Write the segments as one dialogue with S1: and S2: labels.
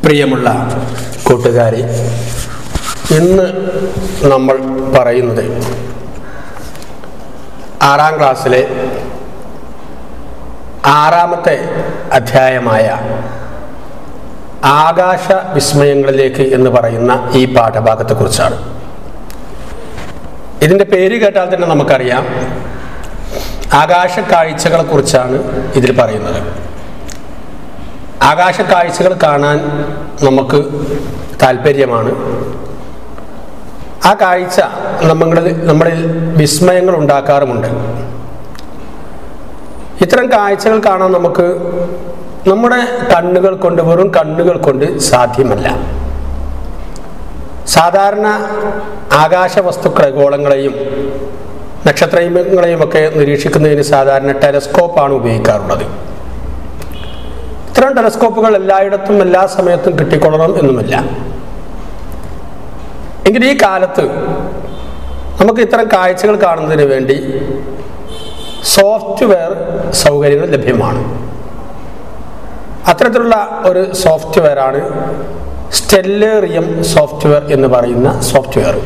S1: പ്രിയമുള്ള കൂട്ടുകാരെ, ഇന്ന് നമ്മൾ പറയുന്നത് 6ാം ക്ലാസ്സിലെ 6ാമത്തെ അധ്യായമായ ആകാശ വിസ്മയങ്ങളിലേക്ക് എന്ന് പറയുന്ന ഈ പാഠഭാഗത്തെക്കുറിച്ചാണ്. ഇതിൻ്റെ പേര് കേട്ടാൽ തന്നെ നമുക്കറിയാം, ആകാശ കാഴ്ചകളെ കുറിച്ചാണ് ഇതിൽ പറയുന്നത്. ആകാശ കാഴ്ചകൾ കാണാൻ നമുക്ക് താല്പര്യമാണ്. ആ കാഴ്ച നമ്മളിൽ വിസ്മയങ്ങൾ ഉണ്ടാക്കാറുമുണ്ട്. ഇത്തരം കാഴ്ചകൾ കാണാൻ നമുക്ക് നമ്മുടെ കണ്ണുകൾ കൊണ്ട്, വെറും കണ്ണുകൾ കൊണ്ട് സാധ്യമല്ല. സാധാരണ ആകാശ വസ്തുക്കളെ, ഗോളങ്ങളെയും നക്ഷത്രങ്ങളെയും ഒക്കെ നിരീക്ഷിക്കുന്നതിന് സാധാരണ ടെലസ്കോപ്പാണ് ഉപയോഗിക്കാറുള്ളത്. ഇത്തരം ടെലസ്കോപ്പുകൾ എല്ലായിടത്തും എല്ലാ സമയത്തും കിട്ടിക്കൊള്ളണം എന്നുമില്ല. എങ്കിലും ഈ കാലത്ത് നമുക്ക് ഇത്തരം കാഴ്ചകൾ കാണുന്നതിന് വേണ്ടി സോഫ്റ്റ്വെയർ സൗകര്യങ്ങൾ ലഭ്യമാണ്. അത്തരത്തിലുള്ള ഒരു സോഫ്റ്റ്വെയറാണ് സ്റ്റെല്ലേറിയം സോഫ്റ്റ്വെയർ എന്ന് പറയുന്ന സോഫ്റ്റ്വെയർ.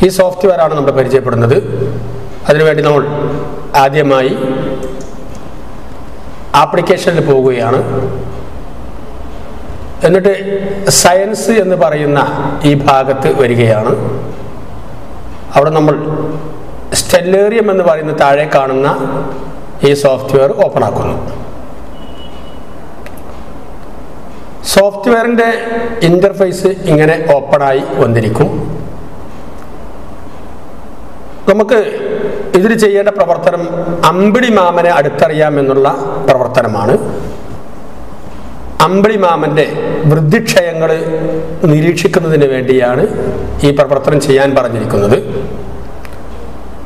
S1: ഈ സോഫ്റ്റ്വെയറാണ് നമ്മൾ പരിചയപ്പെടുന്നത്. അതിനുവേണ്ടി നമ്മൾ ആദ്യമായി ആപ്ലിക്കേഷനിൽ പോവുകയാണ്. എന്നിട്ട് സയൻസ് എന്ന് പറയുന്ന ഈ ഭാഗത്ത് വരികയാണ്. അവിടെ നമ്മൾ സ്റ്റെല്ലേറിയം എന്ന് പറയുന്ന താഴെ കാണുന്ന ഈ സോഫ്റ്റ്വെയർ ഓപ്പൺ ആക്കുന്നു. സോഫ്റ്റ്വെയറിൻ്റെ ഇൻ്റർഫേസ് ഇങ്ങനെ ഓപ്പണായി വന്നിരിക്കും. നമുക്ക് ഇതിൽ ചെയ്യേണ്ട പ്രവർത്തനം അമ്പിളി മാമനെ അടുത്തറിയാമെന്നുള്ള പ്രവർത്തനമാണ്. അമ്പിളി മാമൻ്റെ വൃദ്ധിക്ഷയങ്ങൾ നിരീക്ഷിക്കുന്നതിന് വേണ്ടിയാണ് ഈ പ്രവർത്തനം ചെയ്യാൻ പറഞ്ഞിരിക്കുന്നത്.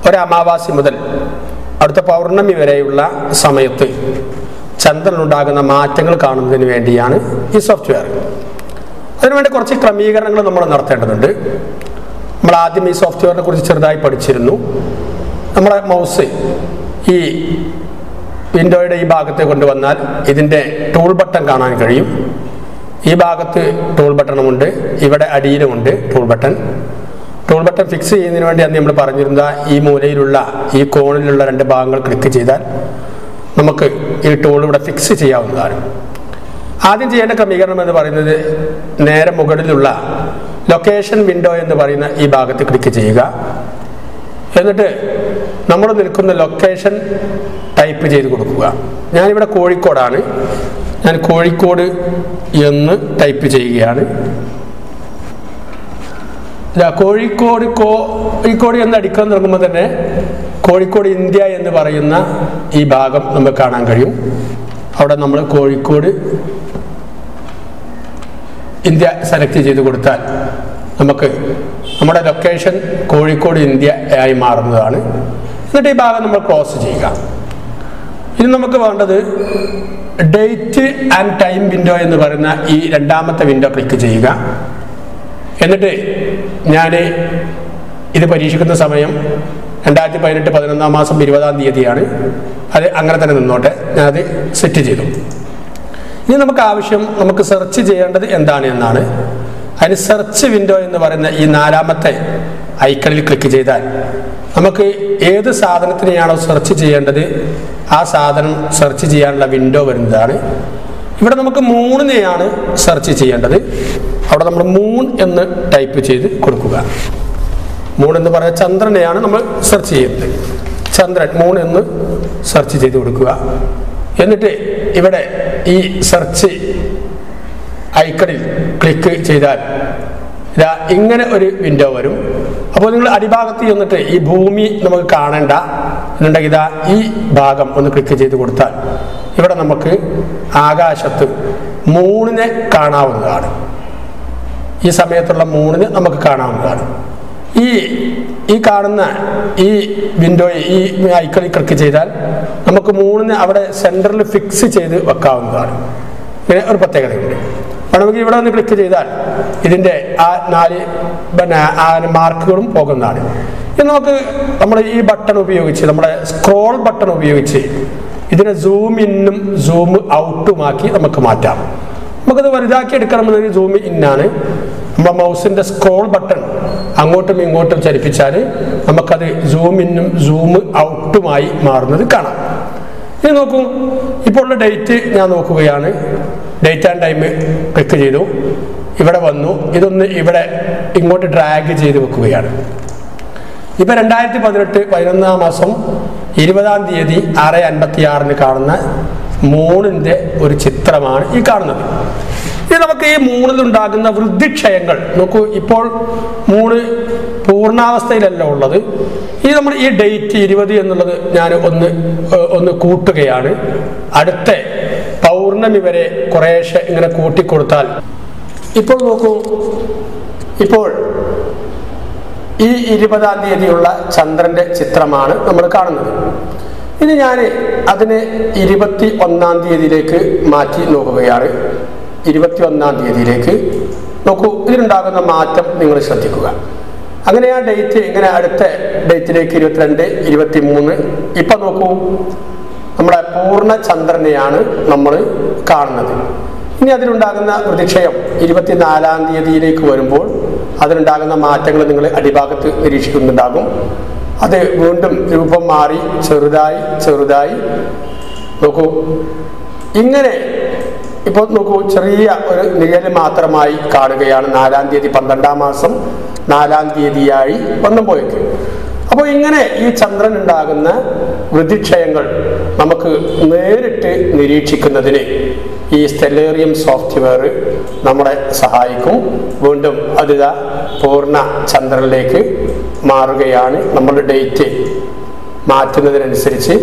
S1: ഒരമാവാസി മുതൽ അടുത്ത പൗർണമി വരെയുള്ള സമയത്ത് ചന്ദ്രനുണ്ടാകുന്ന മാറ്റങ്ങൾ കാണുന്നതിന് വേണ്ടിയാണ് ഈ സോഫ്റ്റ്വെയർ. അതിനുവേണ്ടി കുറച്ച് ക്രമീകരണങ്ങൾ നമ്മൾ നടത്തേണ്ടതുണ്ട്. നമ്മൾ ആദ്യം ഈ സോഫ്റ്റ്വെയറിനെ കുറിച്ച് ചെറുതായി പഠിച്ചിരുന്നു. നമ്മുടെ മൗസ് ഈ വിൻഡോയുടെ ഈ ഭാഗത്ത് കൊണ്ടുവന്നാൽ ഇതിൻ്റെ ടൂൾ ബട്ടൺ കാണാൻ കഴിയും. ഈ ഭാഗത്ത് ടൂൾ ബട്ടണുമുണ്ട്, ഇവിടെ അടിയിലുമുണ്ട് tool button. Tool button fix ചെയ്യുന്നതിന് വേണ്ടി അന്ന് നമ്മൾ പറഞ്ഞിരുന്ന ഈ മൂലയിലുള്ള ഈ കോണിലുള്ള 2 ഭാഗങ്ങൾ ക്ലിക്ക് ചെയ്താൽ നമുക്ക് ഈ ടൂൾ ഇവിടെ ഫിക്സ് ചെയ്യാവുന്നതാണ്. ആദ്യം ചെയ്യേണ്ട ക്രമീകരണം എന്ന് പറയുന്നത്, നേരെ മുകളിലുള്ള ലൊക്കേഷൻ വിൻഡോ എന്ന് പറയുന്ന ഈ ഭാഗത്ത് ക്ലിക്ക് ചെയ്യുക. എന്നിട്ട് നമ്മൾ നിൽക്കുന്ന ലൊക്കേഷൻ ടൈപ്പ് ചെയ്ത് കൊടുക്കുക. ഞാനിവിടെ കോഴിക്കോടാണ്. ഞാൻ കോഴിക്കോട് എന്ന് ടൈപ്പ് ചെയ്യുകയാണ്. കോഴിക്കോട് എന്ന് അടിക്കാൻ തുടങ്ങുമ്പോൾ തന്നെ കോഴിക്കോട് ഇന്ത്യ എന്ന് പറയുന്ന ഈ ഭാഗം നമുക്ക് കാണാൻ കഴിയും. അവിടെ നമ്മൾ കോഴിക്കോട് ഇന്ത്യ സെലക്ട് ചെയ്ത് കൊടുത്താൽ നമുക്ക് നമ്മുടെ ലൊക്കേഷൻ കോഴിക്കോട് ഇന്ത്യ ആയി മാറുന്നതാണ്. എന്നിട്ട് ഈ ഭാഗം നമ്മൾ ക്ലോസ് ചെയ്യുക. ഇനി നമുക്ക് വേണ്ടത് ഡേറ്റ് ആൻഡ് ടൈം വിൻഡോ എന്ന് പറയുന്ന ഈ 2ാമത്തെ വിൻഡോ ക്ലിക്ക് ചെയ്യുക. എന്നിട്ട് ഞാൻ ഇത് പരീക്ഷിക്കുന്ന സമയം 2018 11ാം മാസം 20ാം തീയതിയാണ്. അത് അങ്ങനെ തന്നെ നിന്നോട്ടെ, ഞാനത് സെറ്റ് ചെയ്തു. ഇനി നമുക്ക് സെർച്ച് ചെയ്യേണ്ടത് എന്താണ് എന്നാണ്. അതിന് സെർച്ച് വിൻഡോ എന്ന് പറയുന്ന ഈ 4ാമത്തെ ഐക്കണിൽ ക്ലിക്ക് ചെയ്താൽ നമുക്ക് ഏത് സാധനത്തിനെയാണോ സെർച്ച് ചെയ്യേണ്ടത് ആ സാധനം സെർച്ച് ചെയ്യാനുള്ള വിൻഡോ വരുന്നതാണ്. ഇവിടെ നമുക്ക് മൂണിനെയാണ് സെർച്ച് ചെയ്യേണ്ടത്. അവിടെ നമ്മൾ മൂൺ എന്ന് ടൈപ്പ് ചെയ്ത് കൊടുക്കുക. മൂൺ എന്ന് പറയുന്ന ചന്ദ്രനെയാണ് നമ്മൾ സെർച്ച് ചെയ്യുന്നത്. ചന്ദ്രൻ, മൂൺ എന്ന് സെർച്ച് ചെയ്ത് കൊടുക്കുക. എന്നിട്ട് ഇവിടെ ഈ സെർച്ച് ഐക്കണിൽ ക്ലിക്ക് ചെയ്താൽ ഇതാ ഇങ്ങനെ ഒരു വിൻഡോ വരും. അപ്പോൾ നിങ്ങൾ അടിഭാഗത്ത് ചെന്നിട്ട് ഈ ഭൂമി നമുക്ക് കാണണ്ട എന്നുണ്ടെങ്കിൽ ഇതാ ഈ ഭാഗം ഒന്ന് ക്ലിക്ക് ചെയ്ത് കൊടുത്താൽ ഇവിടെ നമുക്ക് ആകാശത്ത് മൂണിനെ കാണാവുന്നതാണ്. ഈ സമയത്തുള്ള മൂണിനെ നമുക്ക് കാണാവുന്നതാണ്. ഈ കാണുന്ന ഈ വിൻഡോയെ ഈ ഐക്കണിൽ ക്ലിക്ക് ചെയ്താൽ നമുക്ക് മൂണിനെ അവിടെ സെൻറ്ററിൽ ഫിക്സ് ചെയ്ത് വെക്കാവുന്നതാണ്. ഇങ്ങനെ ഒരു പ്രത്യേകതയുണ്ട്. അപ്പോൾ നമുക്ക് ഇവിടെ ഒന്ന് ക്ലിക്ക് ചെയ്താൽ ഇതിൻ്റെ ആ 4 മാർക്കുകളും പോകുന്നതാണ്. ഇനി നമുക്ക് നമ്മൾ ഈ ബട്ടൺ ഉപയോഗിച്ച്, നമ്മുടെ സ്ക്രോൾ ബട്ടൺ ഉപയോഗിച്ച് ഇതിനെ സൂം ഇന്നും സൂം ഔട്ടുമാക്കി നമുക്ക് മാറ്റാം. നമുക്കത് വലുതാക്കി എടുക്കണമെന്നൊരു സൂം ഇന്നാണ്. നമ്മുടെ മൗസിൻ്റെ സ്ക്രോൾ ബട്ടൺ അങ്ങോട്ടും ഇങ്ങോട്ടും ചലിപ്പിച്ചാൽ നമുക്കത് സൂം ഇന്നും സൂം ഔട്ടുമായി മാറുന്നത് കാണാം. ഇനി നോക്കൂ, ഇപ്പോൾ ഉള്ള ഡേറ്റ് ഞാൻ നോക്കുകയാണ്. ഡേറ്റ് ആൻഡ് ടൈം ക്ലിക്ക് ചെയ്തു, ഇവിടെ വന്നു. ഇതൊന്ന് ഇവിടെ ഇങ്ങോട്ട് ഡ്രാഗ് ചെയ്ത് വെക്കുകയാണ്. ഇപ്പം 2018 11-ാം മാസം 20-ാം തീയതി 6:56 കാണുന്ന മൂണിൻ്റെ ഒരു ചിത്രമാണ് ഈ കാണുന്നത്. ഇത് നമുക്ക് ഈ മൂണിലുണ്ടാകുന്ന വൃദ്ധിക്ഷയങ്ങൾ നോക്കൂ. ഇപ്പോൾ മൂണ് പൂർണ്ണാവസ്ഥയിലല്ല ഉള്ളത്. ഈ നമ്മൾ ഈ ഡേറ്റ് 20 എന്നുള്ളത് ഞാൻ ഒന്ന് കൂട്ടുകയാണ്. അടുത്ത പൗർണമി വരെ കുറേശ്ശെ ഇങ്ങനെ കൂട്ടിക്കൊടുത്താൽ ഇപ്പോൾ നോക്കൂ, ഇപ്പോൾ ഈ 20-ാം തീയതിയുള്ള ചന്ദ്രന്റെ ചിത്രമാണ് നമ്മൾ കാണുന്നത്. ഇനി ഞാൻ അതിനെ 21-ാം തീയതിയിലേക്ക് മാറ്റി നോക്കുകയാണ്. 21-ാം തീയതിയിലേക്ക് നോക്കൂ, ഇതിലുണ്ടാകുന്ന മാറ്റം നിങ്ങൾ ശ്രദ്ധിക്കുക. അങ്ങനെ ആ ഡേറ്റ് ഇങ്ങനെ അടുത്ത ഡേറ്റിലേക്ക് 22, 23. ഇപ്പം നോക്കൂ, നമ്മുടെ പൂർണ്ണ ചന്ദ്രനെയാണ് നമ്മൾ കാണുന്നത്. ഇനി അതിലുണ്ടാകുന്ന പ്രതിക്ഷയം 24-ാം തീയതിയിലേക്ക് വരുമ്പോൾ അതിലുണ്ടാകുന്ന മാറ്റങ്ങൾ നിങ്ങൾ അടിഭാഗത്ത് നിരീക്ഷിക്കുന്നുണ്ടാകും. അത് വീണ്ടും രൂപം മാറി ചെറുതായി നോക്കൂ. ഇങ്ങനെ ഇപ്പോൾ നോക്കൂ, ചെറിയ ഒരു നിഴൽ മാത്രമായി കാണുകയാണ് 4-ാം തീയതി 12-ാം മാസം 4-ാം തീയതിയായി വന്നുപോയേക്ക്. അപ്പോൾ ഇങ്ങനെ ഈ ചന്ദ്രൻ ഉണ്ടാകുന്ന വൃദ്ധിക്ഷയങ്ങൾ നമുക്ക് നേരിട്ട് നിരീക്ഷിക്കുന്നതിന് ഈ സ്റ്റെല്ലേറിയം സോഫ്റ്റ്വെയർ നമ്മളെ സഹായിക്കും. വീണ്ടും അതിതാ പൂർണ്ണ ചന്ദ്രനിലേക്ക് മാറുകയാണ്. നമ്മുടെ ഡേറ്റ് മാറ്റുന്നതിനനുസരിച്ച്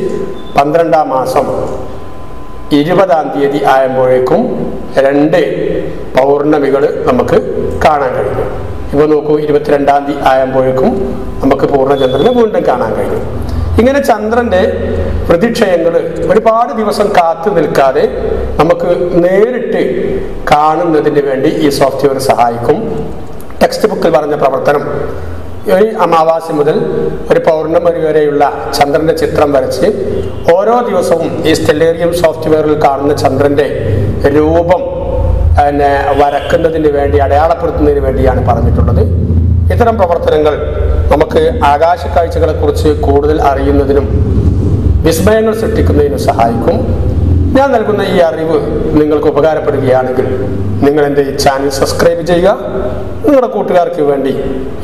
S1: 12-ാം മാസം 20-ാം തീയതി ആയപ്പോഴേക്കും 2 പൗർണമികൾ നമുക്ക് കാണാൻ കഴിഞ്ഞു. ഇപ്പോൾ നോക്കൂ, 22-ാം തീയതി ആയപ്പോഴേക്കും നമുക്ക് പൂർണ്ണചന്ദ്രനെ വീണ്ടും കാണാൻ കഴിഞ്ഞു. ഇങ്ങനെ ചന്ദ്രന്റെ പ്രതിക്ഷയങ്ങൾ ഒരുപാട് ദിവസം കാത്തു നിൽക്കാതെ നമുക്ക് നേരിട്ട് കാണുന്നതിന് വേണ്ടി ഈ സോഫ്റ്റ്വെയർ സഹായിക്കും. ടെക്സ്റ്റ് ബുക്കിൽ പറഞ്ഞ പ്രവർത്തനം, ഒരു അമാവാസി മുതൽ ഒരു പൗർണമി വരെയുള്ള ചന്ദ്രന്റെ ചിത്രം വരച്ച് ഓരോ ദിവസവും ഈ സ്റ്റെല്ലേറിയം സോഫ്റ്റ്വെയറിൽ കാണുന്ന ചന്ദ്രന്റെ രൂപം വരക്കുന്നതിന് വേണ്ടി, അടയാളപ്പെടുത്തുന്നതിന് വേണ്ടിയാണ് പറഞ്ഞിട്ടുള്ളത്. ഇത്തരം പ്രവർത്തനങ്ങൾ നമുക്ക് ആകാശ കാഴ്ചകളെ കുറിച്ച് കൂടുതൽ അറിയുന്നതിനും വിസ്മയങ്ങൾ സൃഷ്ടിക്കുന്നതിനും സഹായിക്കും. ഞാൻ നൽകുന്ന ഈ അറിവ് നിങ്ങൾക്ക് ഉപകാരപ്പെടുകയാണെങ്കിൽ നിങ്ങൾ എൻ്റെ ഈ ചാനൽ സബ്സ്ക്രൈബ് ചെയ്യുക. നിങ്ങളുടെ കൂട്ടുകാർക്ക് വേണ്ടി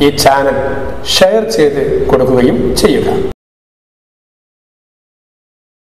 S1: ഈ ചാനൽ ഷെയർ ചെയ്ത് കൊടുക്കുകയും ചെയ്യുക.